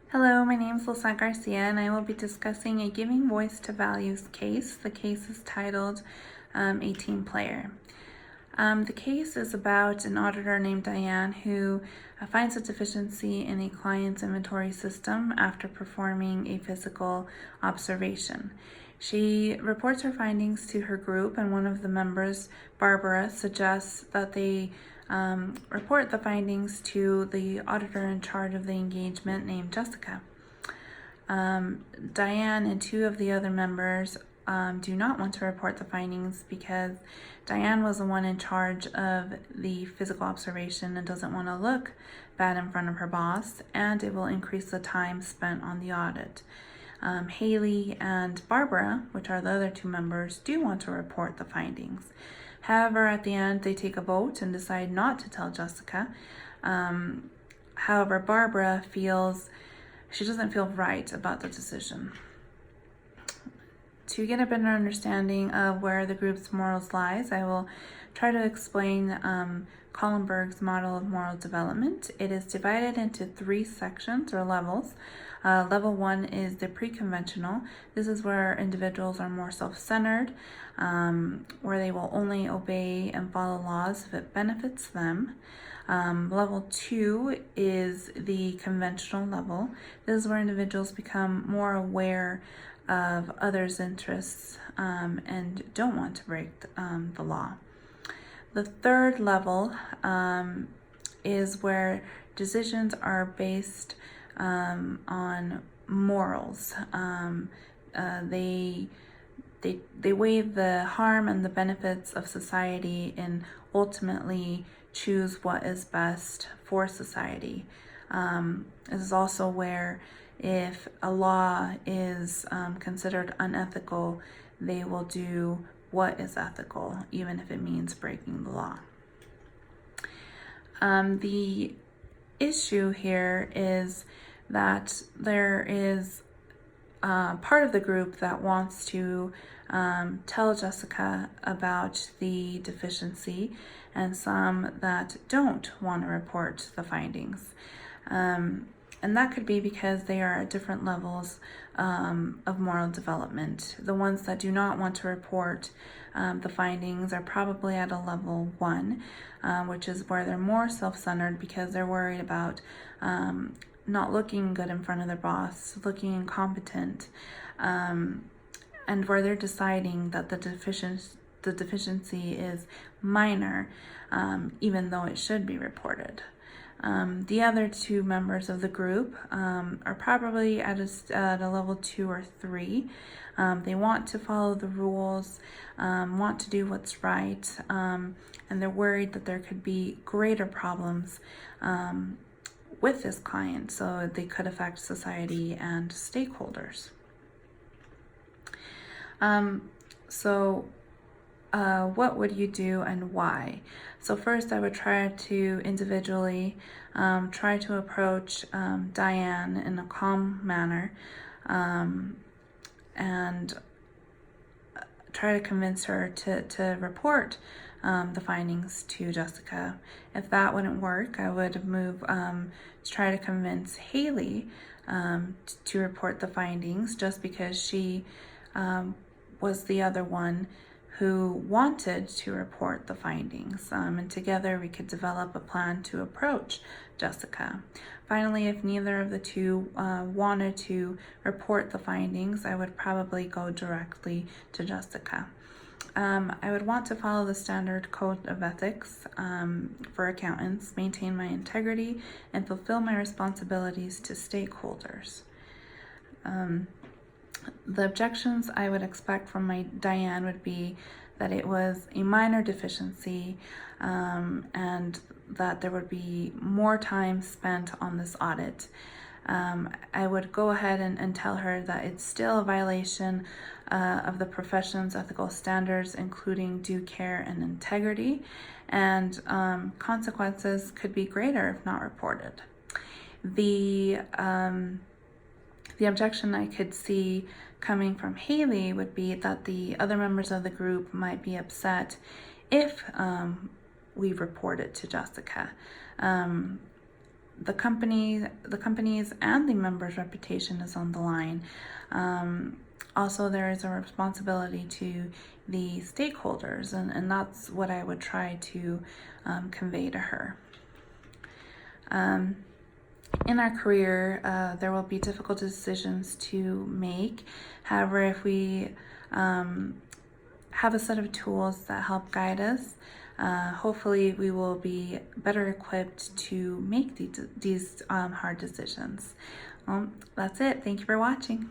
Hello, my name is Lisette Garcia, and I will be discussing a Giving Voice to Values case. The case is titled 18 Player. The case is about an auditor named Diane who finds a deficiency in a client's inventory system after performing a physical observation. She reports her findings to her group, and one of the members, Barbara, suggests that they report the findings to the auditor in charge of the engagement named Jessica. Diane and two of the other members do not want to report the findings because Diane was the one in charge of the physical observation and doesn't want to look bad in front of her boss, and it will increase the time spent on the audit. Haley and Barbara, which are the other two members, do want to report the findings. However, at the end, they take a vote and decide not to tell Jessica. However, Barbara feels she doesn't feel right about the decision. To get a better understanding of where the group's morals lies, I will try to explain Collenberg's model of moral development. It is divided into three sections or levels. Level 1 is the pre-conventional. This is where individuals are more self-centered, where they will only obey and follow laws if it benefits them. Level 2 is the conventional level. This is where individuals become more aware of others' interests and don't want to break the law. The third level is where decisions are based on morals. They weigh the harm and the benefits of society and ultimately choose what is best for society. This is also where if a law is considered unethical, they will do what is ethical, even if it means breaking the law. The issue here is that there is part of the group that wants to tell Jessica about the deficiency, and some that don't want to report the findings. And that could be because they are at different levels of moral development. The ones that do not want to report the findings are probably at a level 1, which is where they're more self-centered because they're worried about not looking good in front of their boss, looking incompetent, and where they're deciding that the deficiency is minor, even though it should be reported. The other two members of the group are probably at a level 2 or 3. They want to follow the rules, want to do what's right, and they're worried that there could be greater problems with this client, so they could affect society and stakeholders. What would you do and why? So first I would try to individually try to approach Diane in a calm manner and try to convince her to report the findings to Jessica. If that wouldn't work, I would move to try to convince Haley to report the findings, just because she was the other one who wanted to report the findings, and together we could develop a plan to approach Jessica. Finally, if neither of the two wanted to report the findings, I would probably go directly to Jessica. I would want to follow the standard code of ethics for accountants, maintain my integrity, and fulfill my responsibilities to stakeholders. The objections I would expect from my Diane would be that it was a minor deficiency and that there would be more time spent on this audit. I would go ahead and tell her that it's still a violation of the profession's ethical standards, including due care and integrity, and consequences could be greater if not reported. The objection I could see coming from Haley would be that the other members of the group might be upset if we report it to Jessica. the company's and the members' reputation is on the line. Also, there is a responsibility to the stakeholders, and that's what I would try to convey to her. In our career, there will be difficult decisions to make. However, if we have a set of tools that help guide us, hopefully we will be better equipped to make these hard decisions. That's it. Thank you for watching.